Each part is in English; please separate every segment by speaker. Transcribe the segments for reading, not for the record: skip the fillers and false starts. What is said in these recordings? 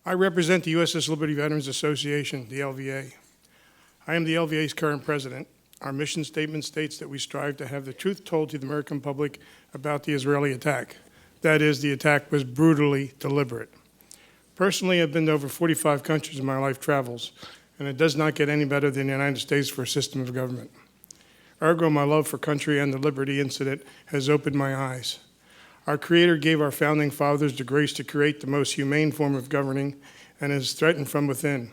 Speaker 1: I represent the U.S.S Liberty Veterans Association, the LVA. I am the LVA's current president. Our mission statement states that we strive to have the truth told to the American public about the Israeli attack. That is, the attack was brutally deliberate. Personally, I've been to over 45 countries in my life travels, and it does not get any better than the United States for a system of government. Ergo, my love for country and the Liberty incident has opened my eyes. Our Creator gave our founding fathers the grace to create the most humane form of governing and is threatened from within.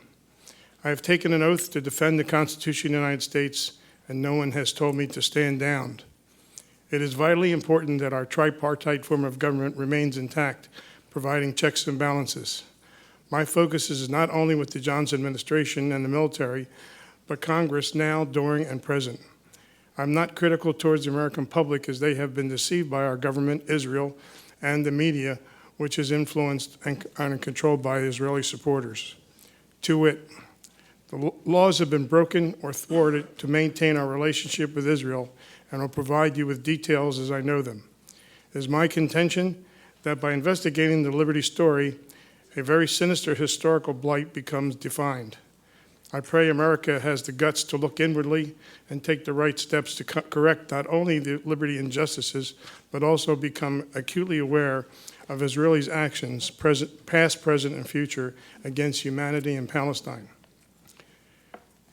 Speaker 1: I have taken an oath to defend the Constitution of the United States, and no one has told me to stand down. It is vitally important that our tripartite form of government remains intact, providing checks and balances. My focus is not only with the Johnson administration and the military, but Congress now, during, and present. I'm not critical towards the American public, as they have been deceived by our government, Israel, and the media, which is influenced and controlled by Israeli supporters. To wit, the laws have been broken or thwarted to maintain our relationship with Israel, and I'll provide you with details as I know them. It is my contention that by investigating the Liberty story, a very sinister historical blight becomes defined. I pray America has the guts to look inwardly and take the right steps to correct not only the Liberty injustices, but also become acutely aware of Israelis' actions, past, present, and future, against humanity in Palestine.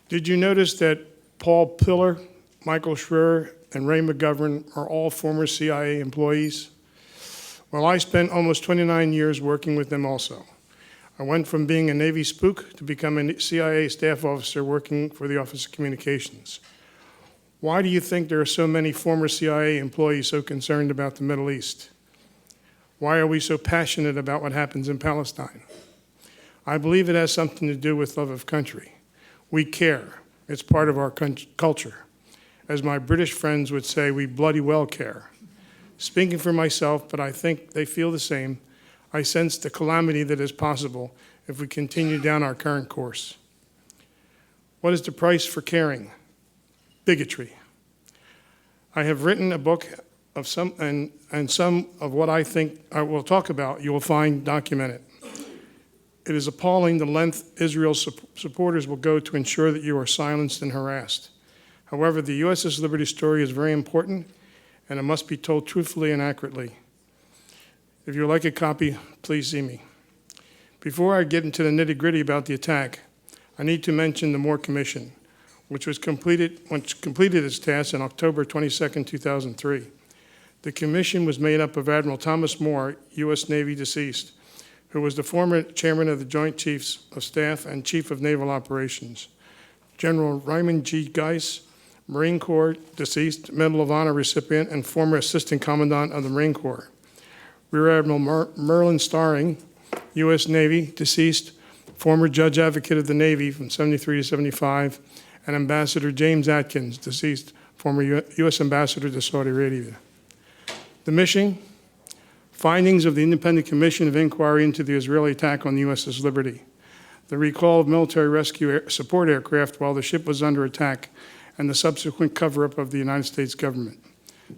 Speaker 1: Did you notice that Paul Pillar, Michael Schreier, and Ray McGovern are all former CIA employees? Well, I spent almost 29 years working with them also. I went from being a Navy spook to becoming a CIA staff officer working for the Office of Communications. Why do you think there are so many former CIA employees so concerned about the Middle East? Why are we so passionate about what happens in Palestine? I believe it has something to do with love of country. We care. It's part of our culture. As my British friends would say, we bloody well care. Speaking for myself, but I think they feel the same, I sense the calamity that is possible if we continue down our current course. What is the price for caring? Bigotry. I have written a book of some of what I think I will talk about, you will find documented. It is appalling the length Israel's supporters will go to ensure that you are silenced and harassed. However, the U.S.S Liberty story is very important, and it must be told truthfully and accurately. If you would like a copy, please see me. Before I get into the nitty-gritty about the attack, I need to mention the Moore Commission, which completed its task on October 22, 2003. The commission was made up of Admiral Thomas Moore, U.S. Navy deceased, who was the former chairman of the Joint Chiefs of Staff and Chief of Naval Operations, General Raymond G. Geis, Marine Corps deceased, Medal of Honor recipient, and former Assistant Commandant of the Marine Corps, Rear Admiral Merlin Starring, U.S. Navy deceased, former Judge Advocate of the Navy from 73 to 75, and Ambassador James Atkins, deceased, former U.S. Ambassador to Saudi Arabia. The mission: findings of the Independent Commission of Inquiry into the Israeli attack on the U.S.S Liberty, the recall of military rescue support aircraft while the ship was under attack, and the subsequent cover-up of the United States government.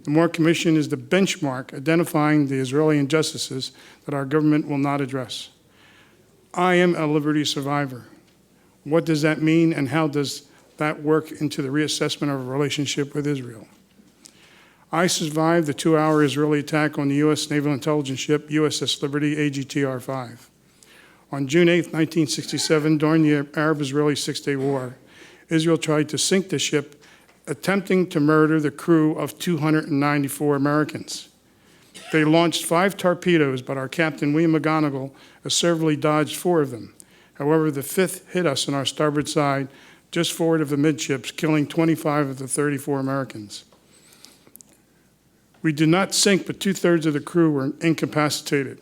Speaker 1: The Moore Commission is the benchmark identifying the Israeli injustices that our government will not address. I am a Liberty survivor. What does that mean, and how does that work into the reassessment of a relationship with Israel? I survived the 2-hour Israeli attack on the U.S. naval intelligence ship USS Liberty AGTR-5. On June 8, 1967, during the Arab-Israeli Six-Day War, Israel tried to sink the ship, attempting to murder the crew of 294 Americans. They launched 5 torpedoes, but our captain, William McGonigal, assertively dodged 4 of them. However, the 5th hit us on our starboard side, just forward of the midships, killing 25 of the 34 Americans. We did not sink, but 2/3 of the crew were incapacitated.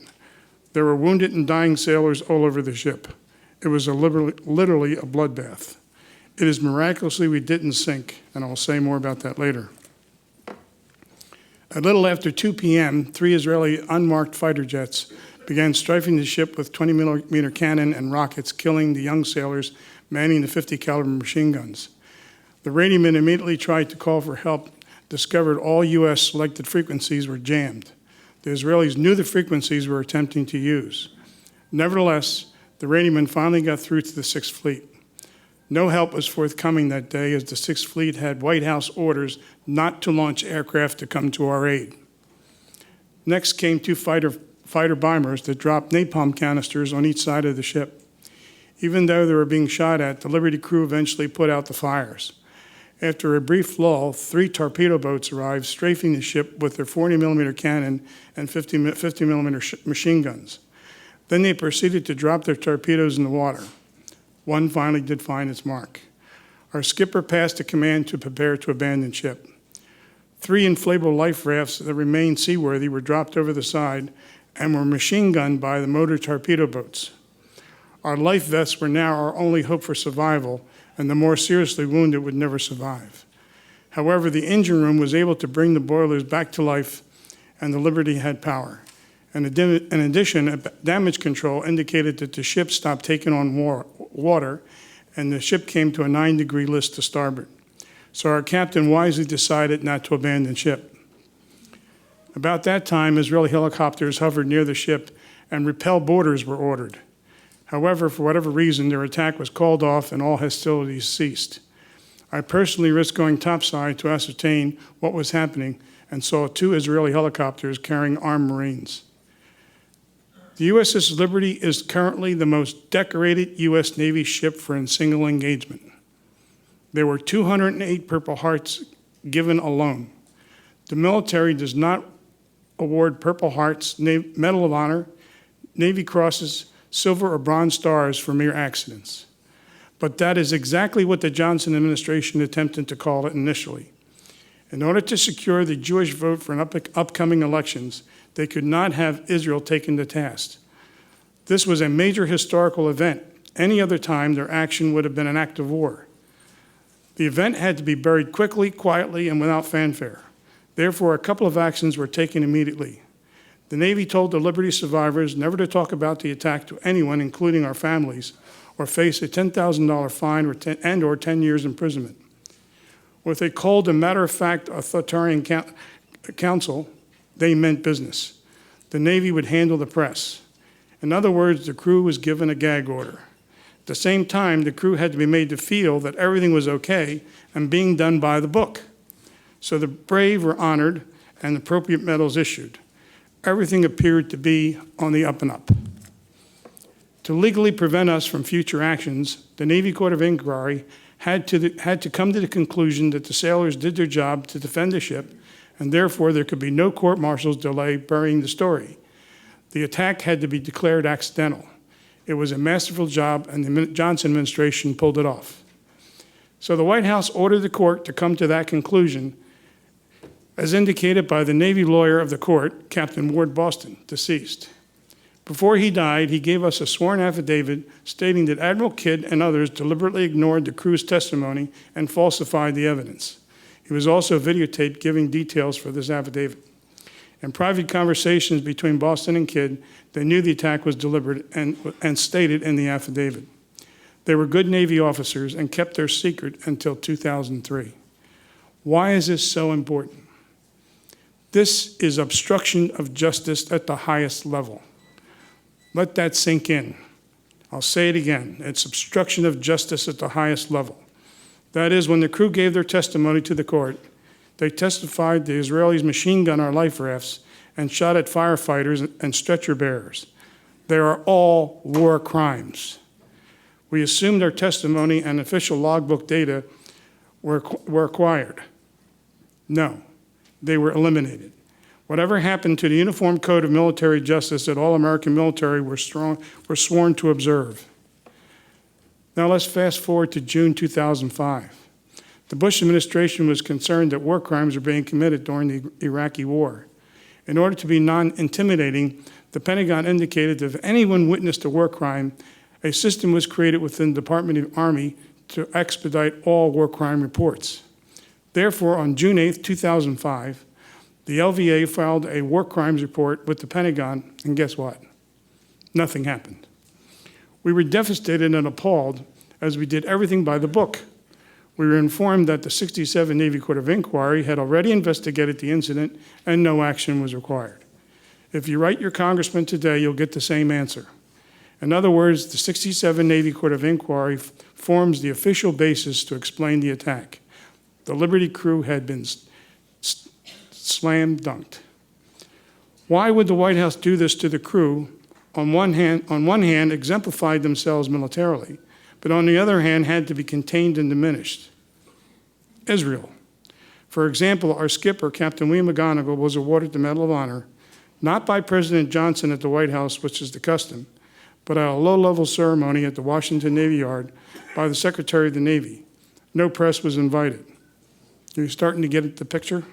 Speaker 1: There were wounded and dying sailors all over the ship. It was literally a bloodbath. It is miraculously we didn't sink, and I'll say more about that later. A little after 2 p.m., 3 Israeli unmarked fighter jets began strafing the ship with 20-millimeter cannon and rockets, killing the young sailors manning the 50-caliber machine guns. The radioman immediately tried to call for help, discovered all U.S. selected frequencies were jammed. The Israelis knew the frequencies we were attempting to use. Nevertheless, the radioman finally got through to the Sixth Fleet. No help was forthcoming that day as the Sixth Fleet had White House orders not to launch aircraft to come to our aid. Next came two fighter bombers that dropped napalm canisters on each side of the ship. Even though they were being shot at, the Liberty crew eventually put out the fires. After a brief lull, 3 torpedo boats arrived, strafing the ship with their 40mm cannon and 50mm machine guns. Then they proceeded to drop their torpedoes in the water. One finally did find its mark. Our skipper passed a command to prepare to abandon ship. 3 inflatable life rafts that remained seaworthy were dropped over the side and were machine gunned by the motor torpedo boats. Our life vests were now our only hope for survival, and the more seriously wounded would never survive. However, the engine room was able to bring the boilers back to life, and the Liberty had power. In addition, damage control indicated that the ship stopped taking on water, and the ship came to a 9-degree list to starboard. So our captain wisely decided not to abandon ship. About that time, Israeli helicopters hovered near the ship, and repel boarders were ordered. However, for whatever reason, their attack was called off and all hostilities ceased. I personally risked going topside to ascertain what was happening and saw 2 Israeli helicopters carrying armed Marines. The USS Liberty is currently the most decorated U.S. Navy ship for a single engagement. There were 208 Purple Hearts given alone. The military does not award Purple Hearts, Medal of Honor, Navy Crosses, Silver or Bronze Stars for mere accidents. But that is exactly what the Johnson administration attempted to call it initially. In order to secure the Jewish vote for upcoming elections, they could not have Israel taken to task. This was a major historical event. Any other time, their action would have been an act of war. The event had to be buried quickly, quietly, and without fanfare. Therefore, a couple of actions were taken immediately. The Navy told the Liberty survivors never to talk about the attack to anyone, including our families, or face a $10,000 fine or 10 years imprisonment. With a cold and matter-of-fact authoritarian counsel, they meant business. The Navy would handle the press. In other words, the crew was given a gag order. At the same time, the crew had to be made to feel that everything was okay and being done by the book. So the brave were honored and appropriate medals issued. Everything appeared to be on the up and up. To legally prevent us from future actions, the Navy Court of Inquiry had to come to the conclusion that the sailors did their job to defend the ship, and therefore there could be no court-martial's delay burying the story. The attack had to be declared accidental. It was a masterful job, and the Johnson administration pulled it off. So the White House ordered the court to come to that conclusion, as indicated by the Navy lawyer of the court, Captain Ward Boston, deceased. Before he died, he gave us a sworn affidavit stating that Admiral Kidd and others deliberately ignored the crew's testimony and falsified the evidence. He was also videotaped giving details for this affidavit. In private conversations between Boston and Kidd, they knew the attack was deliberate and stated in the affidavit. They were good Navy officers and kept their secret until 2003. Why is this so important? This is obstruction of justice at the highest level. Let that sink in. I'll say it again. It's obstruction of justice at the highest level. That is, when the crew gave their testimony to the court, they testified the Israelis machine gun our life rafts and shot at firefighters and stretcher bearers. They are all war crimes. We assumed their testimony and official logbook data were acquired. No. They were eliminated. Whatever happened to the Uniform Code of Military Justice that all American military were sworn to observe? Now let's fast forward to June 2005. The Bush administration was concerned that war crimes were being committed during the Iraqi war. In order to be non-intimidating, the Pentagon indicated that if anyone witnessed a war crime, a system was created within the Department of the Army to expedite all war crime reports. Therefore, on June 8, 2005, the LVA filed a war crimes report with the Pentagon, and guess what? Nothing happened. We were devastated and appalled as we did everything by the book. We were informed that the 67 Navy Court of Inquiry had already investigated the incident and no action was required. If you write your congressman today, you'll get the same answer. In other words, the 67 Navy Court of Inquiry forms the official basis to explain the attack. The Liberty crew had been slam dunked. Why would the White House do this to the crew? On one hand, exemplified themselves militarily, but on the other hand, had to be contained and diminished. Israel. For example, our skipper, Captain William McGonigal, was awarded the Medal of Honor, not by President Johnson at the White House, which is the custom, but at a low-level ceremony at the Washington Navy Yard by the Secretary of the Navy. No press was invited. Are you starting to get the picture?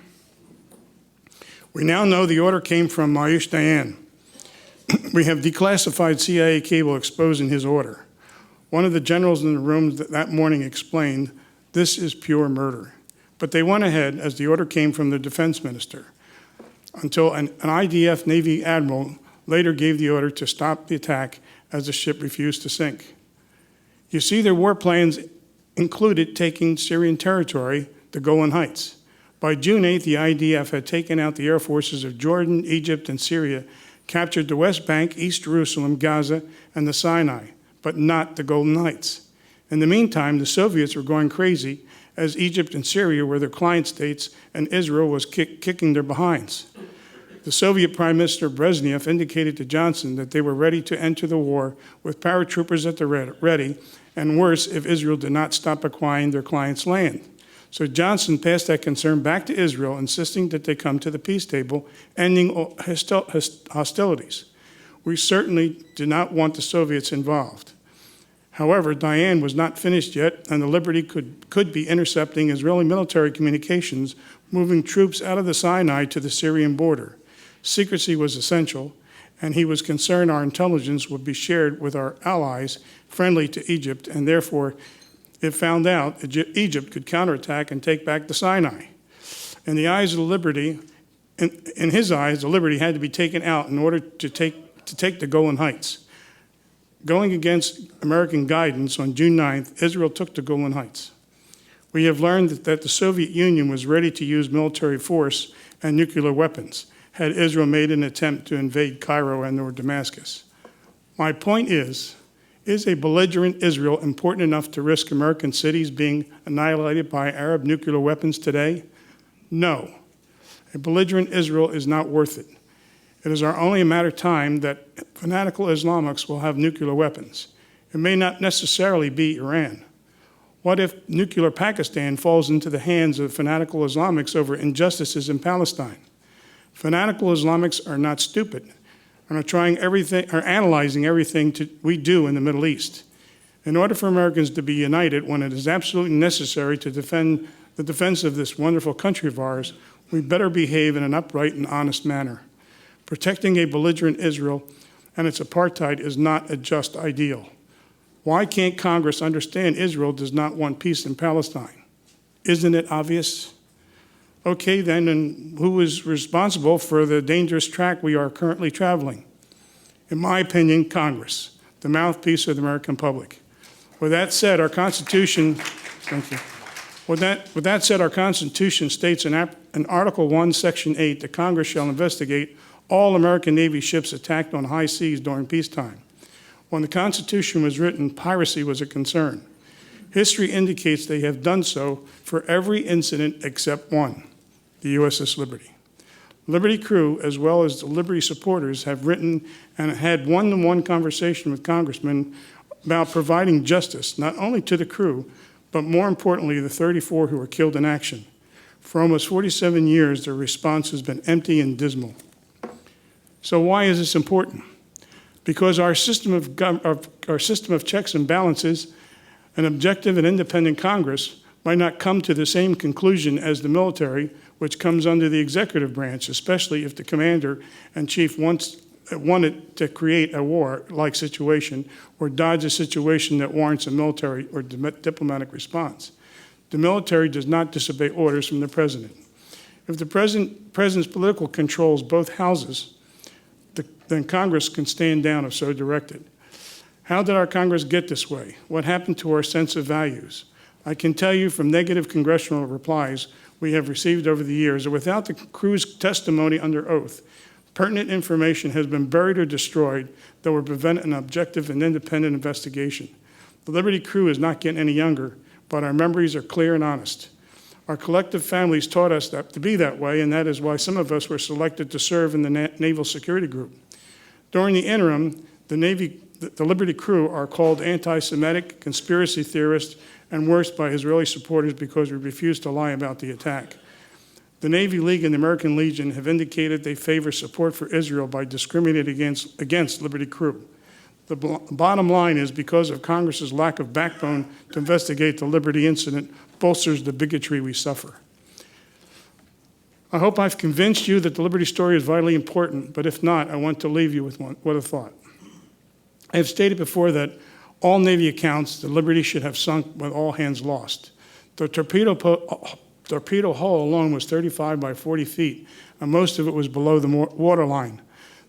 Speaker 1: We now know the order came from Mayush Dayan. We have declassified CIA cable exposing his order. One of the generals in the room that morning explained, "This is pure murder." But they went ahead as the order came from the defense minister until an IDF Navy admiral later gave the order to stop the attack as the ship refused to sink. You see, their war plans included taking Syrian territory, the Golan Heights. By June 8th, the IDF had taken out the air forces of Jordan, Egypt, and Syria, captured the West Bank, East Jerusalem, Gaza, and the Sinai, but not the Golan Heights. In the meantime, the Soviets were going crazy as Egypt and Syria were their client states and Israel was kicking their behinds. The Soviet Prime Minister Brezhnev indicated to Johnson that they were ready to enter the war with paratroopers at the ready, and worse, if Israel did not stop acquiring their client's land. So Johnson passed that concern back to Israel, insisting that they come to the peace table, ending hostilities. We certainly did not want the Soviets involved. However, Dayan was not finished yet, and the Liberty could be intercepting Israeli military communications, moving troops out of the Sinai to the Syrian border. Secrecy was essential, and he was concerned our intelligence would be shared with our allies friendly to Egypt, and therefore, if found out, Egypt could counterattack and take back the Sinai. In the eyes of the Liberty, in his eyes, the Liberty had to be taken out in order to take the Golan Heights. Going against American guidance on June 9th, Israel took the Golan Heights. We have learned that the Soviet Union was ready to use military force and nuclear weapons had Israel made an attempt to invade Cairo and or Damascus. My point is a belligerent Israel important enough to risk American cities being annihilated by Arab nuclear weapons today? No. A belligerent Israel is not worth it. It is only a matter of time that fanatical Islamics will have nuclear weapons. It may not necessarily be Iran. What if nuclear Pakistan falls into the hands of fanatical Islamics over injustices in Palestine? Fanatical Islamics are not stupid and are analyzing everything we do in the Middle East. In order for Americans to be united when it is absolutely necessary to defend the defense of this wonderful country of ours, we better behave in an upright and honest manner. Protecting a belligerent Israel and its apartheid is not a just ideal. Why can't Congress understand Israel does not want peace in Palestine? Isn't it obvious? Okay, then, and who is responsible for the dangerous track we are currently traveling? In my opinion, Congress, the mouthpiece of the American public. With that said, our Constitution, thank you. With that said, our Constitution states in Article 1, Section 8, that Congress shall investigate all American Navy ships attacked on high seas during peacetime. When the Constitution was written, piracy was a concern. History indicates they have done so for every incident except one, the USS Liberty. Liberty crew, as well as the Liberty supporters, have written and had one-to-one conversation with congressmen about providing justice, not only to the crew, but more importantly, the 34 who were killed in action. For almost 47 years, their response has been empty and dismal. So why is this important? Because our system of checks and balances, an objective and independent Congress, might not come to the same conclusion as the military, which comes under the executive branch, especially if the commander and chief wanted to create a war-like situation or dodge a situation that warrants a military or diplomatic response. The military does not disobey orders from the president. If the president's political controls both houses, then Congress can stand down if so directed. How did our Congress get this way? What happened to our sense of values? I can tell you from negative congressional replies we have received over the years that without the crew's testimony under oath, Pertinent information has been buried or destroyed that would prevent an objective and independent investigation. The Liberty crew is not getting any younger, but our memories are clear and honest. Our collective families taught us that to be that way, and that is why some of us were selected to serve in the Naval Security Group. During the interim, the Liberty crew are called anti-Semitic, conspiracy theorists, and worse by Israeli supporters because we refused to lie about the attack. The Navy League and the American Legion have indicated they favor support for Israel by discriminating against Liberty crew. The bottom line is because of Congress's lack of backbone to investigate the Liberty incident bolsters the bigotry we suffer. I hope I've convinced you that the Liberty story is vitally important, but if not, I want to leave you with a thought. I have stated before that all Navy accounts, the Liberty should have sunk with all hands lost. The torpedo hull alone was 35 by 40 feet, and most of it was below the waterline.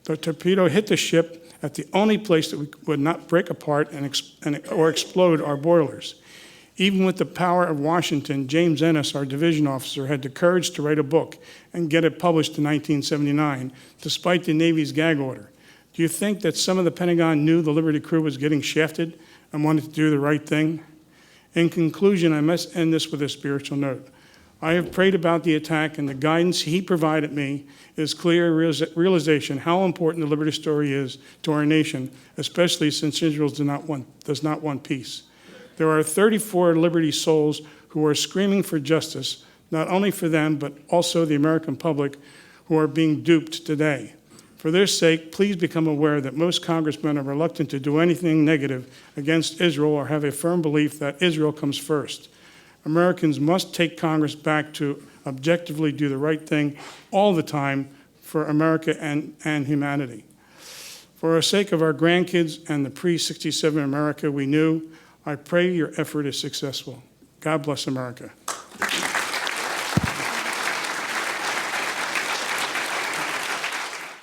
Speaker 1: The torpedo hit the ship at the only place that would not break apart or explode our boilers. Even with the power of Washington, James Ernest, our division officer, had the courage to write a book and get it published in 1979, despite the Navy's gag order. Do you think that some of the Pentagon knew the Liberty crew was getting shafted and wanted to do the right thing? In conclusion, I must end this with a spiritual note. I have prayed about the attack, and the guidance he provided me is clear realization how important the Liberty story is to our nation, especially since Israel does not want peace. There are 34 Liberty souls who are screaming for justice, not only for them, but also the American public who are being duped today. For their sake, please become aware that most congressmen are reluctant to do anything negative against Israel or have a firm belief that Israel comes first. Americans must take Congress back to objectively do the right thing all the time for America and humanity. For the sake of our grandkids and the pre-67 America we knew, I pray your effort is successful. God bless America.